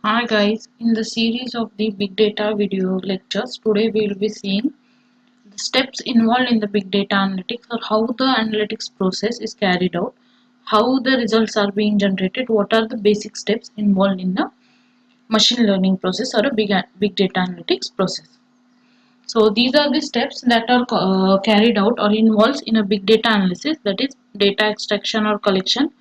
Hi guys, in the series of the big data video lectures, today we will be seeing the steps involved in the big data analytics or how the analytics process is carried out, how the results are being generated, what are the basic steps involved in the machine learning process or a big data analytics process. So these are the steps that are carried out or involved in a big data analysis, that is data extraction or collection,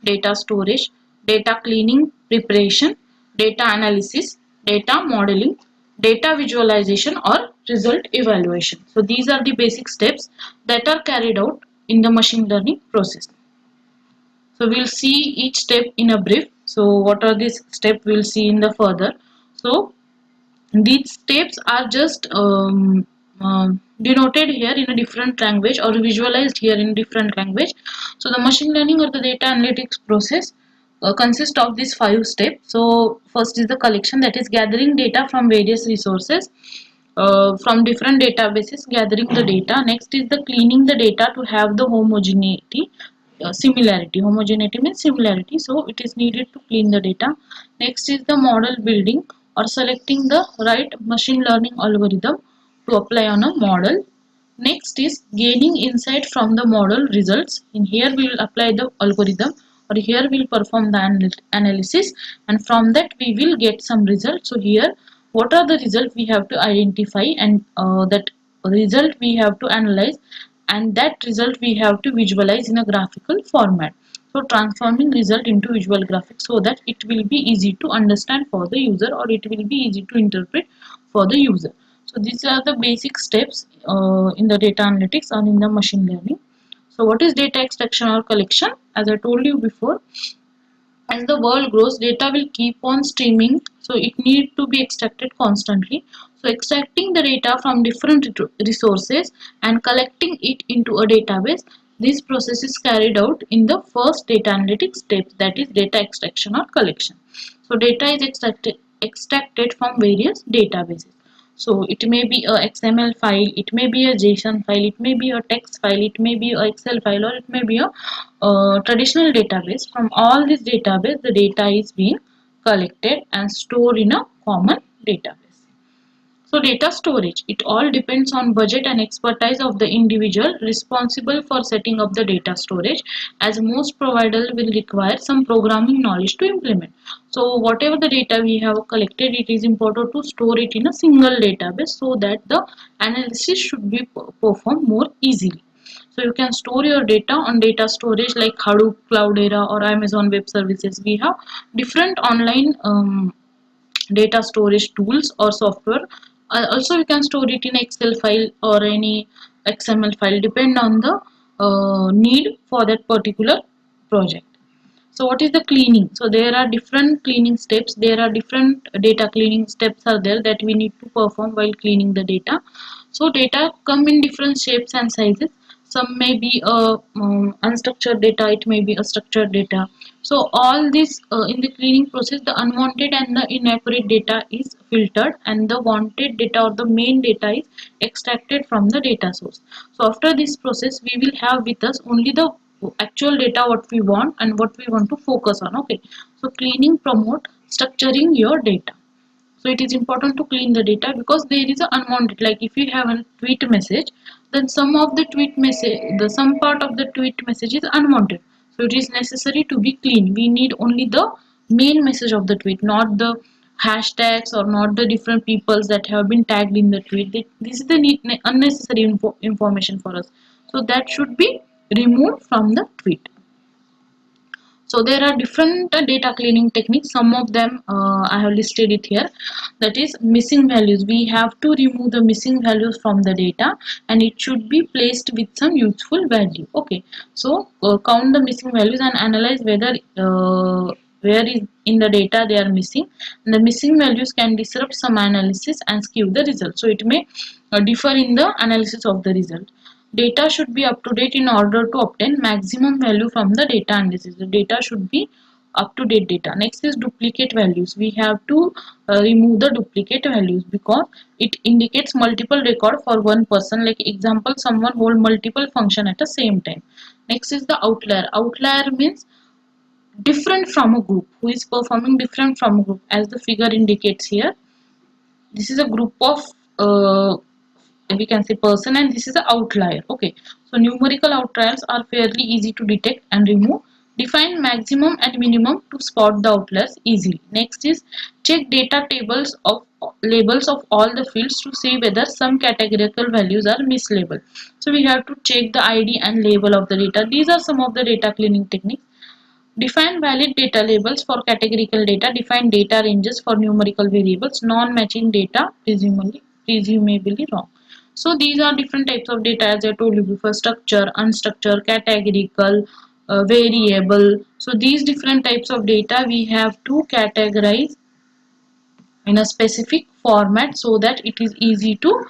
data storage, data cleaning, preparation, data analysis, data modeling, data visualization or result evaluation. So these are the basic steps that are carried out in the machine learning process. So we'll see each step in a brief. So what are these steps we'll see in the further. So these steps are just denoted here in a different language or visualized here in different language. So the machine learning or the data analytics process consists of these 5 steps. So first is the collection, that is gathering data from various resources, from different databases, gathering the data. Next is the cleaning the data to have the homogeneity. Similarity, homogeneity means similarity, so it is needed to clean the data. Next is the model building or selecting the right machine learning algorithm to apply on a model. Next is gaining insight from the model results. In here we will apply the algorithm, or here we will perform the analysis, and from that we will get some results. So here what are the results we have to identify, and that result we have to analyze, and that result we have to visualize in a graphical format. So transforming result into visual graphics so that it will be easy to understand for the user, or it will be easy to interpret for the user. So these are the basic steps in the data analytics and in the machine learning. So what is data extraction or collection? As I told you before, as the world grows, data will keep on streaming, so it need to be extracted constantly. So extracting the data from different resources and collecting it into a database, this process is carried out in the first data analytics step, that is data extraction or collection. So data is extracted from various databases. So it may be a XML file, it may be a JSON file, it may be a text file, it may be a Excel file, or it may be a traditional database. From all this database, the data is being collected and stored in a common database. So data storage, it all depends on budget and expertise of the individual responsible for setting up the data storage, as most providers will require some programming knowledge to implement. So whatever the data we have collected, it is important to store it in a single database so that the analysis should be performed more easily. So you can store your data on data storage like Hadoop, Cloudera or Amazon Web Services. We have different online data storage tools or software. Also you can store it in Excel file or any XML file, depend on the need for that particular project. So what is the cleaning? So there are different cleaning steps, there are different data cleaning steps are there that we need to perform while cleaning the data. So data come in different shapes and sizes. Some may be unstructured data, it may be a structured data. So all this in the cleaning process, the unwanted and the inaccurate data is filtered, and the wanted data or the main data is extracted from the data source. So after this process, we will have with us only the actual data what we want and what we want to focus on. Okay, so cleaning promote structuring your data. So it is important to clean the data because there is a unwanted, like if you have a tweet message, then some of the tweet message, the some part of the tweet message is unwanted, so it is necessary to be clean. We need only the main message of the tweet, not the hashtags or not the different peoples that have been tagged in the tweet. This is the unnecessary information for us, so that should be removed from the tweet. So there are different data cleaning techniques. Some of them I have listed it here. That is missing values. We have to remove the missing values from the data, and it should be placed with some useful value. Okay. So count the missing values and analyze whether where is in the data they are missing. And the missing values can disrupt some analysis and skew the result. So it may differ in the analysis of the result. Data should be up to date in order to obtain maximum value from the data analysis. The data should be up to date data. Next is duplicate values. We have to remove the duplicate values because it indicates multiple record for one person. Like example, someone hold multiple function at the same time. Next is the outlier. Outlier means different from a group, who is performing different from a group, as the figure indicates here. This is a group of we can say person, and this is the outlier. Okay, so numerical outliers are fairly easy to detect and remove. Define maximum and minimum to spot the outliers easily. Next is check data tables of labels of all the fields to see whether some categorical values are mislabeled. So we have to check the ID and label of the data. These are some of the data cleaning techniques. Define valid data labels for categorical data. Define data ranges for numerical variables. Non-matching data presumably wrong. So these are different types of data, as I told you before: structure, unstructured, categorical, variable. So these different types of data we have to categorize in a specific format so that it is easy to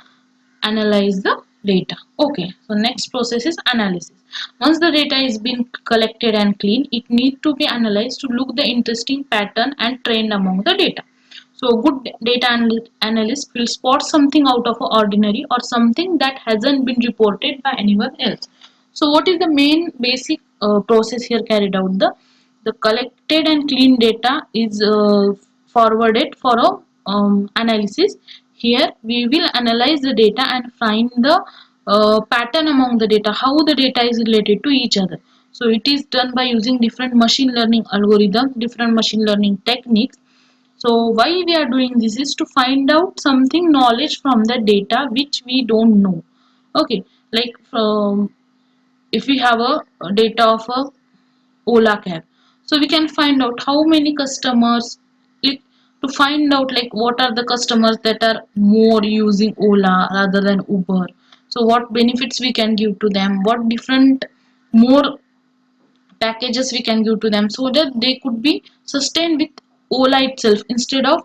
analyze the data. Okay, so next process is analysis. Once the data is been collected and cleaned, it needs to be analyzed to look the interesting pattern and trend among the data. So a good data analyst will spot something out of ordinary or something that hasn't been reported by anyone else. So what is the main basic process here carried out? The collected and cleaned data is forwarded for a analysis. Here we will analyze the data and find the pattern among the data, how the data is related to each other. So it is done by using different machine learning algorithms, different machine learning techniques. So why we are doing this is to find out something knowledge from the data which we don't know. Okay, like if we have a data of a Ola cab, so we can find out how many customers, like, to find out like what are the customers that are more using Ola rather than Uber. So what benefits we can give to them, what different more packages we can give to them, so that they could be sustained with Ola itself instead of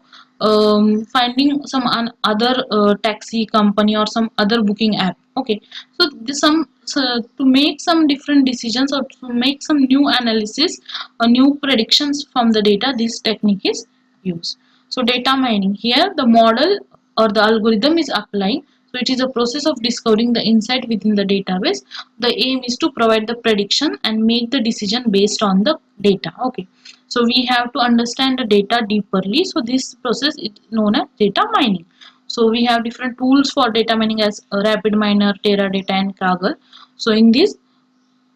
finding some other taxi company or some other booking app. Okay, so this to make some different decisions or to make some new analysis or new predictions from the data, this technique is used. So data mining, here the model or the algorithm is applying. So it is a process of discovering the insight within the database. The aim is to provide the prediction and make the decision based on the data. Okay, so we have to understand the data deeperly. So this process is known as data mining. So we have different tools for data mining as RapidMiner, Teradata, and Kaggle. So in this,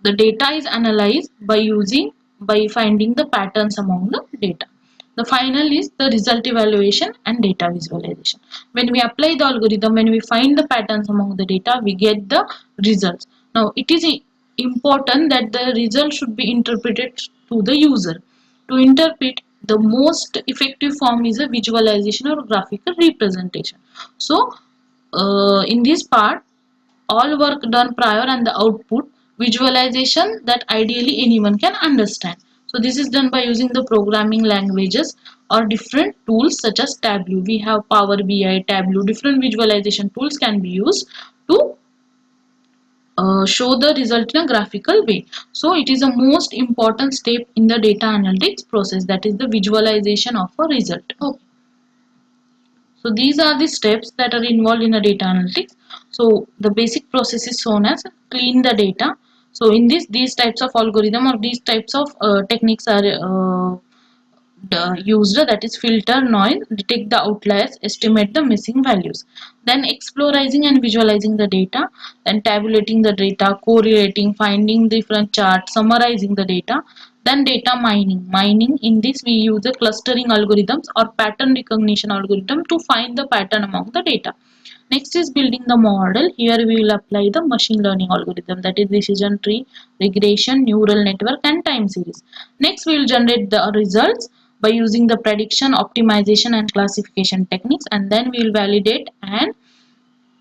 the data is analyzed by finding the patterns among the data. The final is the result evaluation and data visualization. When we apply the algorithm, when we find the patterns among the data, we get the results. Now it is important that the result should be interpreted to the user. To interpret, the most effective form is a visualization or graphical representation. So in this part, all work done prior and the output visualization that ideally anyone can understand. So this is done by using the programming languages or different tools such as Tableau. We have Power BI, Tableau, different visualization tools can be used to show the result in a graphical way. So it is the most important step in the data analytics process, that is the visualization of a result. Okay. So these are the steps that are involved in the data analytics. So the basic process is shown as clean the data. So in this, these types of algorithm or these types of techniques are used, that is filter noise, detect the outliers, estimate the missing values, then exploring and visualizing the data, then tabulating the data, correlating, finding different charts, summarizing the data, then data mining. In this we use the clustering algorithms or pattern recognition algorithm to find the pattern among the data. Next is building the model. Here we will apply the machine learning algorithm, that is decision tree, regression, neural network, and time series. Next we will generate the results by using the prediction, optimization, and classification techniques, and then we will validate and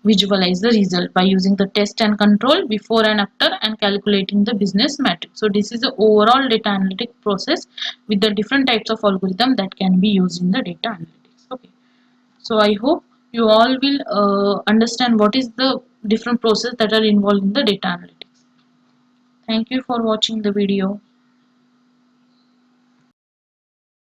visualize the result by using the test and control before and after and calculating the business metrics. So this is the overall data analytic process with the different types of algorithm that can be used in the data analytics. Okay. So I hope you all will understand what is the different process that are involved in the data analytics. Thank you for watching the video.